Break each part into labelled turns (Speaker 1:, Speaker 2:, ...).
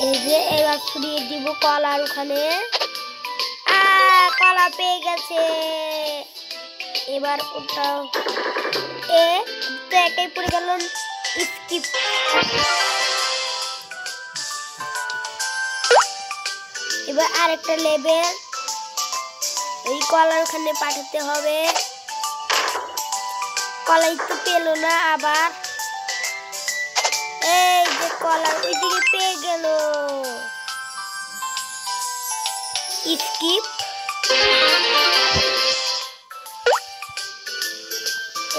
Speaker 1: এই যে এবার ছড়িয়ে দিব কলার ওখানে। কলা পেয়ে গেছে। এবার ওটা তো একাই পড়ে গেল। স্কিপ। এবার আরেকটা লেভেল এই কলার ওখানে পাঠাতে হবে। কলাই তো পেল না। আবার এই যে কলার ওইদিকে পেয়ে গেল। স্কিপ।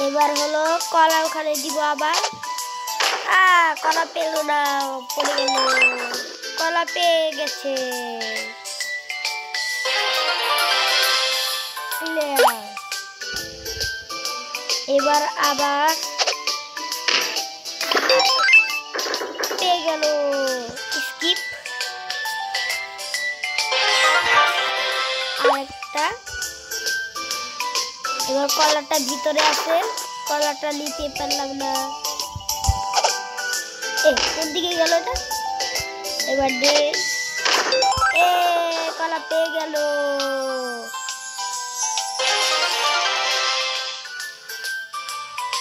Speaker 1: এবার হলো কলা ওখানে দিব আবার। কলা পেল না, পড়ে গেল। কলা পেয়ে গেছে। এবার আবার পেয়ে গেল। স্কিপ। আরেকটা। এবার কলাটা ভিতরে আছে, কলাটা নিতে পারলাম না। কোন দিকে গেল এটা? এবার কলা পেয়ে গেল।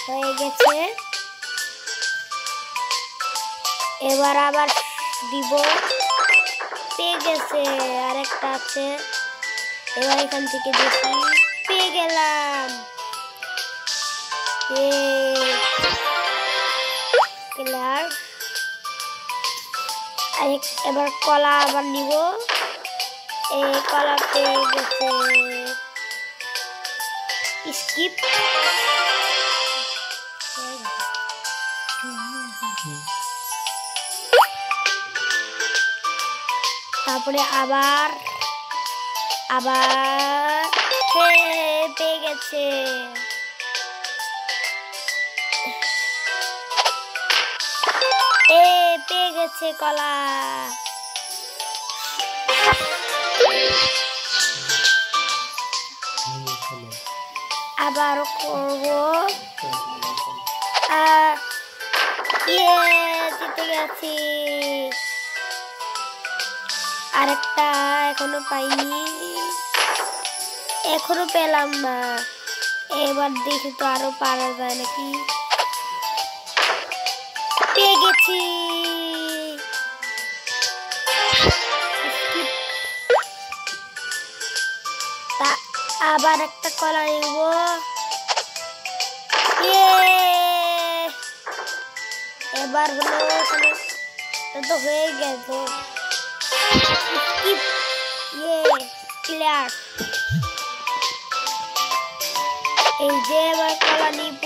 Speaker 1: হয়ে গেছে। এবার আবার দিব। পেয়ে গেছে। আরেকটা আছে। এবার এখান থেকে দেখি। পেয়ে গেলাম। এবার কলা আবার নিব। কলা পেয়ে গেছে। স্কিপ। তারপরে আবার পেয়ে গেছে। পেয়ে গেছে কলা। আবার করব। জিতে গেছি। আরেকটা এখনো পাইনি, এখনো পেলাম না। এবার দেখি তো আরো পারা যায় নাকি। পেয়ে গেছি। আবার একটা কলা নিব। এবার হলো তো হয়ে গেছে। ক্লিয়ার। এই যে এবার কলা নিব।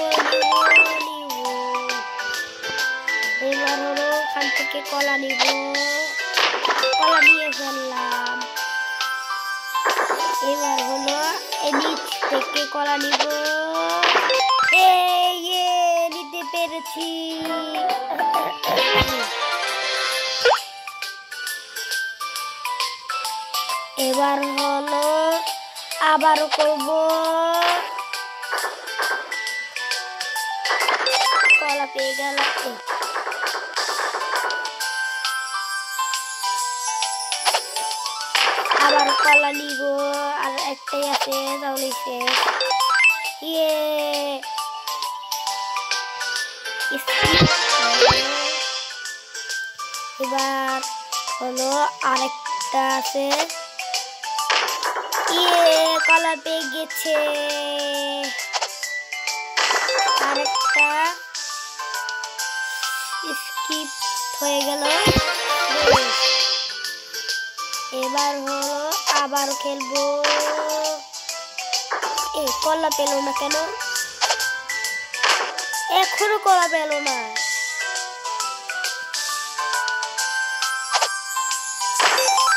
Speaker 1: এবার হলো ওখান থেকে কলা নিব। কলা নিয়ে ফেললাম। এবার হলো নিচ থেকে কলা নিব। নিতে পেরেছি। এবার হলো আবারও করব। কলা পেয়ে গেল। আবার কলা নিব। আর একটাই আছে, তাহলে শেষ। এবার হলো আরেকটা আছে। কলা পেয়ে গেছে। আরেকটা স্কিপ হয়ে গেল। এবার হলো আবার খেলবো। কলা পেল না কেন? এখনো কলা পেল না।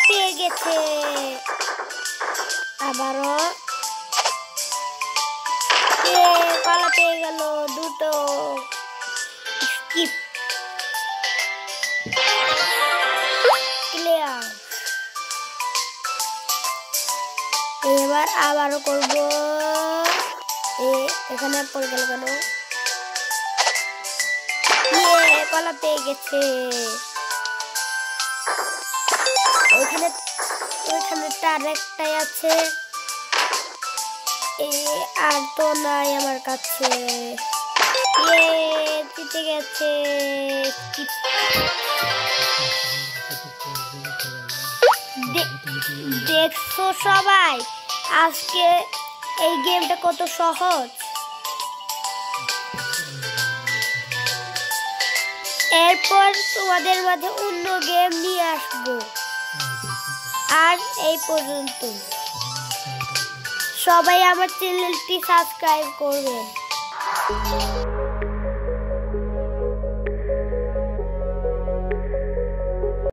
Speaker 1: পেয়ে গেছে। আবারও কলা পেয়ে গেল দুটো। স্কিপ। ক্লিয়ার। এবার আবারও করব। এখানে পড়ে গেল কেন? কলা পেয়ে গেছে। ওইখানে তার একটাই আছে, আর তো নাই আমার কাছে। জিতে গেছে। দেখছো সবাই আজকে এই গেমটা কত সহজ। এরপর তোমাদের মাঝে অন্য গেম নিয়ে আসবো। আর এই পর্যন্ত সবাই আমার চ্যানেলটি সাবস্ক্রাইব করবেন।